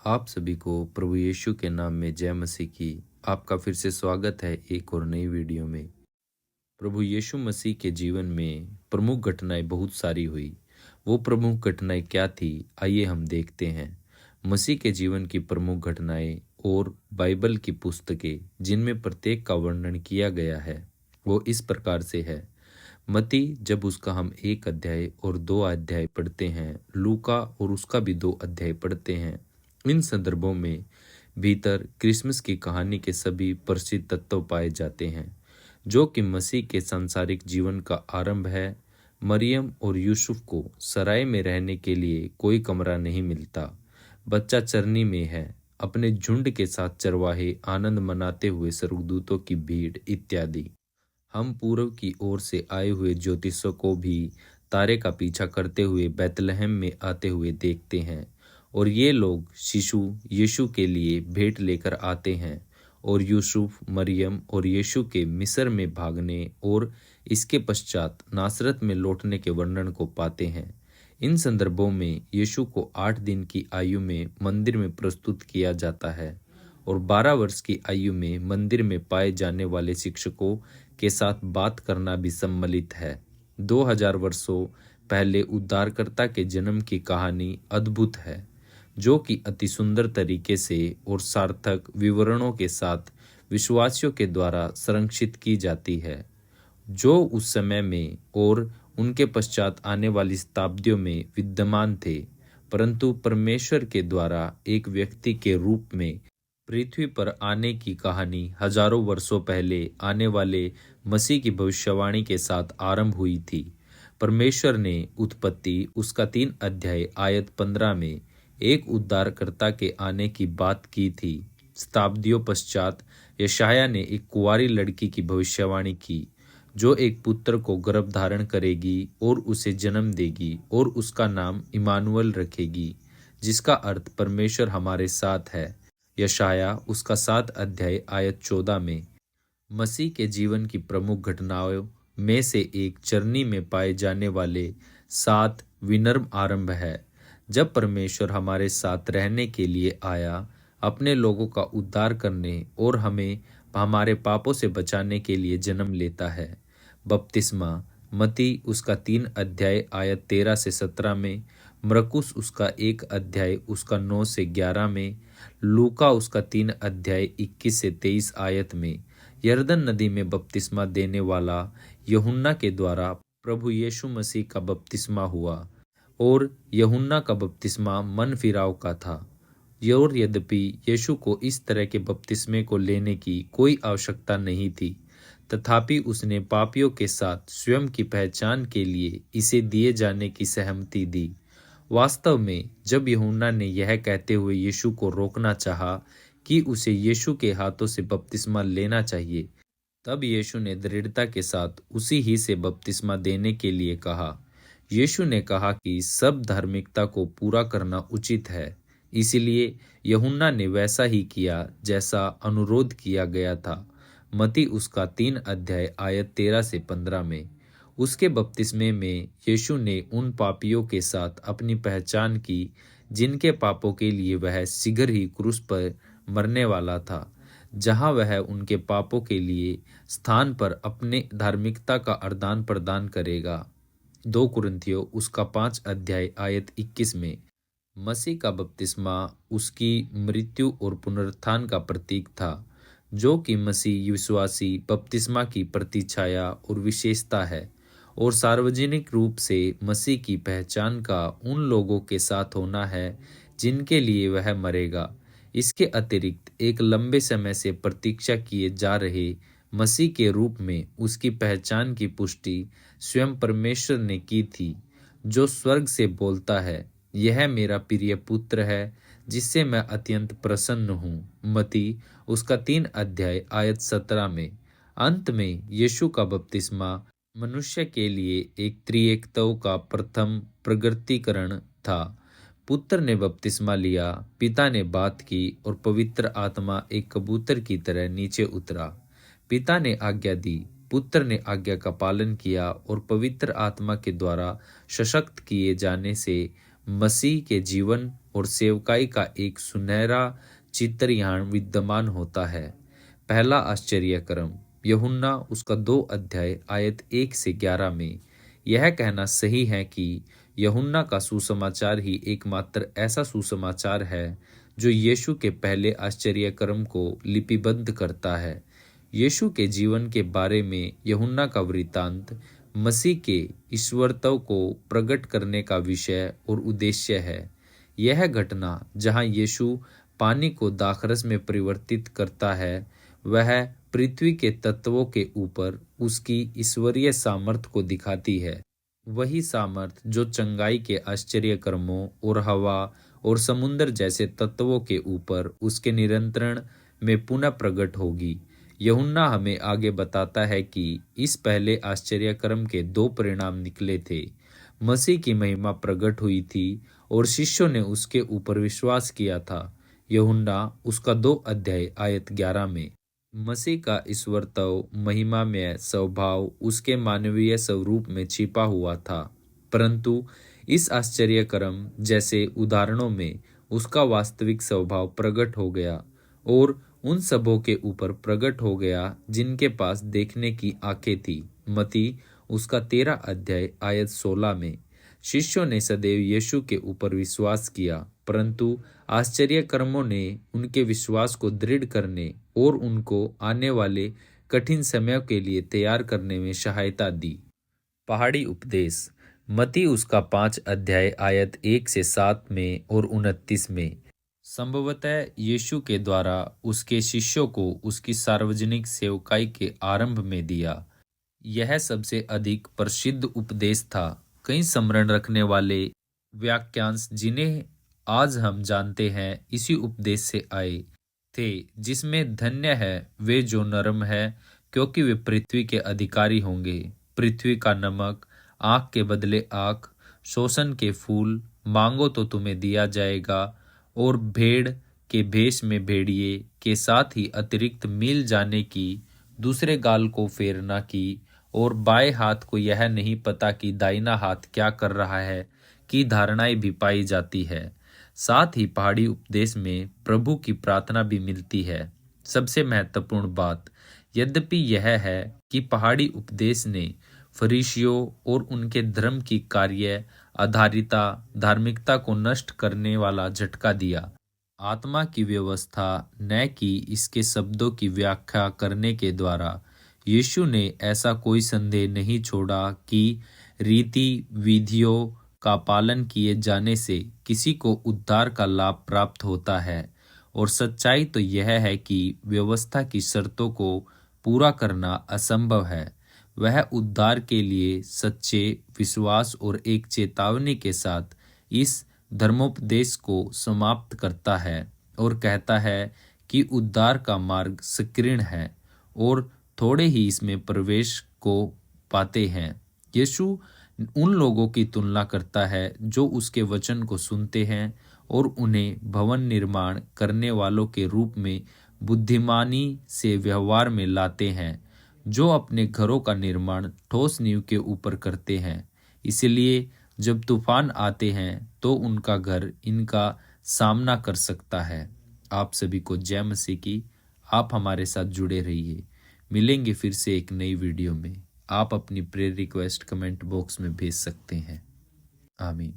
आप सभी को प्रभु यीशु के नाम में जय मसीह की। आपका फिर से स्वागत है एक और नई वीडियो में। प्रभु यीशु मसीह के जीवन में प्रमुख घटनाएं बहुत सारी हुई। वो प्रमुख घटनाएं क्या थी, आइए हम देखते हैं। मसीह के जीवन की प्रमुख घटनाएं और बाइबल की पुस्तकें जिनमें प्रत्येक का वर्णन किया गया है वो इस प्रकार से है। मती जब उसका हम 1 अध्याय और 2 अध्याय पढ़ते हैं, लूका और उसका भी 2 अध्याय पढ़ते हैं। इन संदर्भों में भीतर क्रिसमस की कहानी के सभी प्रसिद्ध तत्व पाए जाते हैं, जो कि मसीह के सांसारिक जीवन का आरंभ है। मरियम और यूसुफ को सराय में रहने के लिए कोई कमरा नहीं मिलता। बच्चा चरनी में है। अपने झुंड के साथ चरवाहे आनंद मनाते हुए स्वर्गदूतों की भीड़ इत्यादि। हम पूर्व की ओर से आए हुए ज्योतिषों को भी तारे का पीछा करते हुए बैतलहम में आते हुए देखते हैं। और ये लोग शिशु यीशु के लिए भेंट लेकर आते हैं और यूसुफ, मरियम और यीशु के मिस्र में भागने और इसके पश्चात नासरत में लौटने के वर्णन को पाते हैं। इन संदर्भों में यीशु को 8 दिन की आयु में मंदिर में प्रस्तुत किया जाता है और 12 वर्ष की आयु में मंदिर में पाए जाने वाले शिक्षकों के साथ बात करना भी सम्मिलित है। 2000 वर्षों पहले उद्धारकर्ता के जन्म की कहानी अद्भुत है, जो कि अति सुंदर तरीके से और सार्थक विवरणों के साथ विश्वासियों के द्वारा संरक्षित की जाती है, जो उस समय में और उनके पश्चात आने वाली शताब्दियों में विद्यमान थे, परंतु परमेश्वर के द्वारा एक व्यक्ति के रूप में पृथ्वी पर आने की कहानी हजारों वर्षों पहले आने वाले मसीह की भविष्यवाणी के साथ आरंभ हुई थी। परमेश्वर ने उत्पत्ति उसका 3 अध्याय आयत 15 में एक उद्धारकर्ता के आने की बात की थी। शताब्दियों पश्चात यशायाह ने एक कुंवारी लड़की की भविष्यवाणी की, जो एक पुत्र को गर्भ धारण करेगी और उसे जन्म देगी और उसका नाम इमानुएल रखेगी, जिसका अर्थ परमेश्वर हमारे साथ है। यशायाह उसका 7 अध्याय आयत 14 में। मसीह के जीवन की प्रमुख घटनाओं में से एक चरनी में पाए जाने वाले 7 विनम्र आरंभ है, जब परमेश्वर हमारे साथ रहने के लिए आया, अपने लोगों का उद्धार करने और हमें हमारे पापों से बचाने के लिए जन्म लेता है। बपतिस्मा मती उसका 3 अध्याय आयत 13 से 17 में, मरकुस उसका 1 अध्याय उसका 9 से 11 में, लूका उसका 3 अध्याय 21 से 23 आयत में। यरदन नदी में बपतिस्मा देने वाला यूहन्ना के द्वारा प्रभु यीशु मसीह का बपतिस्मा हुआ और यूहन्ना का बपतिस्मा मन फिराव का था। और यद्यपि यीशु को इस तरह के बपतिस्मे को लेने की कोई आवश्यकता नहीं थी, तथापि उसने पापियों के साथ स्वयं की पहचान के लिए इसे दिए जाने की सहमति दी। वास्तव में जब यूहन्ना ने यह कहते हुए यीशु को रोकना चाहा कि उसे यीशु के हाथों से बपतिस्मा लेना चाहिए, तब यीशु ने दृढ़ता के साथ उसी ही से बपतिस्मा देने के लिए कहा। यीशु ने कहा कि सब धार्मिकता को पूरा करना उचित है, इसलिए यूहन्ना ने वैसा ही किया जैसा अनुरोध किया गया था। मती उसका 3 अध्याय आयत 13 से 15 में। उसके बपतिस्मे में यीशु ने उन पापियों के साथ अपनी पहचान की जिनके पापों के लिए वह शीघ्र ही क्रूस पर मरने वाला था, जहां वह उनके पापों के लिए स्थान पर अपने धार्मिकता का आदान प्रदान करेगा। 2 कुरिन्थियों उसका 5 अध्याय आयत 21 में। मसीह का बपतिस्मा उसकी मृत्यु और पुनरुत्थान का प्रतीक था, जो कि मसीह विश्वासी बपतिस्मा की प्रतिछाया और विशेषता है, और सार्वजनिक रूप से मसीह की पहचान का उन लोगों के साथ होना है जिनके लिए वह मरेगा। इसके अतिरिक्त एक लंबे समय से प्रतीक्षा किए जा रहे मसीह के रूप में उसकी पहचान की पुष्टि स्वयं परमेश्वर ने की थी, जो स्वर्ग से बोलता है, यह मेरा प्रिय पुत्र है जिससे मैं अत्यंत प्रसन्न हूँ। मती उसका 3 अध्याय आयत 17 में। अंत में यीशु का बपतिस्मा मनुष्य के लिए एक त्रिएकत्व का प्रथम प्रगटीकरण था। पुत्र ने बपतिस्मा लिया, पिता ने बात की और पवित्र आत्मा एक कबूतर की तरह नीचे उतरा। पिता ने आज्ञा दी, पुत्र ने आज्ञा का पालन किया और पवित्र आत्मा के द्वारा सशक्त किए जाने से मसीह के जीवन और सेवकाई का एक सुनहरा चित्र यहाँ विद्यमान होता है। पहला आश्चर्य कर्म, यूहन्ना उसका 2 अध्याय आयत 1 से 11 में यह कहना सही है कि यूहन्ना का सुसमाचार ही एकमात्र ऐसा सुसमाचार है जो यीशु के पहले आश्चर्य कर्म को लिपिबद्ध करता है। यीशु के जीवन के बारे में यूहन्ना का वृत्तांत मसीह के ईश्वरत्व को प्रकट करने का विषय और उद्देश्य है। यह घटना जहां यीशु पानी को दाखरस में परिवर्तित करता है, वह पृथ्वी के तत्वों के ऊपर उसकी ईश्वरीय सामर्थ को दिखाती है। वही सामर्थ जो चंगाई के आश्चर्य कर्मों और हवा और समुद्र जैसे तत्वों के ऊपर उसके नियंत्रण में पुनः प्रकट होगी। यूहन्ना हमें आगे बताता है कि इस पहले आश्चर्य कर्म के 2 परिणाम निकले थे। मसीह की महिमा प्रकट हुई थी और शिष्यों ने उसके ऊपर विश्वास किया था। यूहन्ना उसका 2 अध्याय आयत 11 में मसीह का ईश्वरत्व महिमामय स्वभाव उसके मानवीय स्वरूप में छिपा हुआ था, परंतु इस आश्चर्य कर्म जैसे उदाहरणों में उसका वास्तविक स्वभाव प्रकट हो गया और उन सबों के ऊपर प्रकट हो गया जिनके पास देखने की आंखें थी। मती उसका 13 अध्याय आयत 16 में शिष्यों ने सदैव यीशु के ऊपर विश्वास किया, परंतु आश्चर्य कर्मों ने उनके विश्वास को दृढ़ करने और उनको आने वाले कठिन समय के लिए तैयार करने में सहायता दी। पहाड़ी उपदेश, मती उसका 5 अध्याय आयत 1 से 7 में और 29 में संभवतः यीशु के द्वारा उसके शिष्यों को उसकी सार्वजनिक सेवकाई के आरंभ में दिया। यह सबसे अधिक प्रसिद्ध उपदेश था। कई स्मरण रखने वाले वाक्यांश जिन्हें आज हम जानते हैं इसी उपदेश से आए थे, जिसमें धन्य है वे जो नरम है, क्योंकि वे पृथ्वी के अधिकारी होंगे। पृथ्वी का नमक, आँख के बदले आँख, शोषण के फूल, मांगो तो तुम्हें दिया जाएगा, और भेड़ के भेष में भेड़िए के साथ ही अतिरिक्त मिल जाने की, दूसरे गाल को फेरना की, और बाएं हाथ को यह नहीं पता कि दाहिना हाथ क्या कर रहा है की धारणाएं भी पाई जाती है। साथ ही पहाड़ी उपदेश में प्रभु की प्रार्थना भी मिलती है। सबसे महत्वपूर्ण बात यद्यपि यह है कि पहाड़ी उपदेश ने फरीसियों और उनके धर्म की कार्य आधारिता धार्मिकता को नष्ट करने वाला झटका दिया। आत्मा की व्यवस्था न कि इसके शब्दों की व्याख्या करने के द्वारा यीशु ने ऐसा कोई संदेह नहीं छोड़ा कि रीति विधियों का पालन किए जाने से किसी को उद्धार का लाभ प्राप्त होता है, और सच्चाई तो यह है कि व्यवस्था की शर्तों को पूरा करना असंभव है। वह उद्धार के लिए सच्चे विश्वास और एक चेतावनी के साथ इस धर्मोपदेश को समाप्त करता है और कहता है कि उद्धार का मार्ग संकीर्ण है और थोड़े ही इसमें प्रवेश को पाते हैं। यीशु उन लोगों की तुलना करता है जो उसके वचन को सुनते हैं और उन्हें भवन निर्माण करने वालों के रूप में बुद्धिमानी से व्यवहार में लाते हैं, जो अपने घरों का निर्माण ठोस नींव के ऊपर करते हैं। इसलिए जब तूफान आते हैं तो उनका घर इनका सामना कर सकता है। आप सभी को जय मसीह की। आप हमारे साथ जुड़े रहिए। मिलेंगे फिर से एक नई वीडियो में। आप अपनी प्रेयर रिक्वेस्ट कमेंट बॉक्स में भेज सकते हैं। आमीन।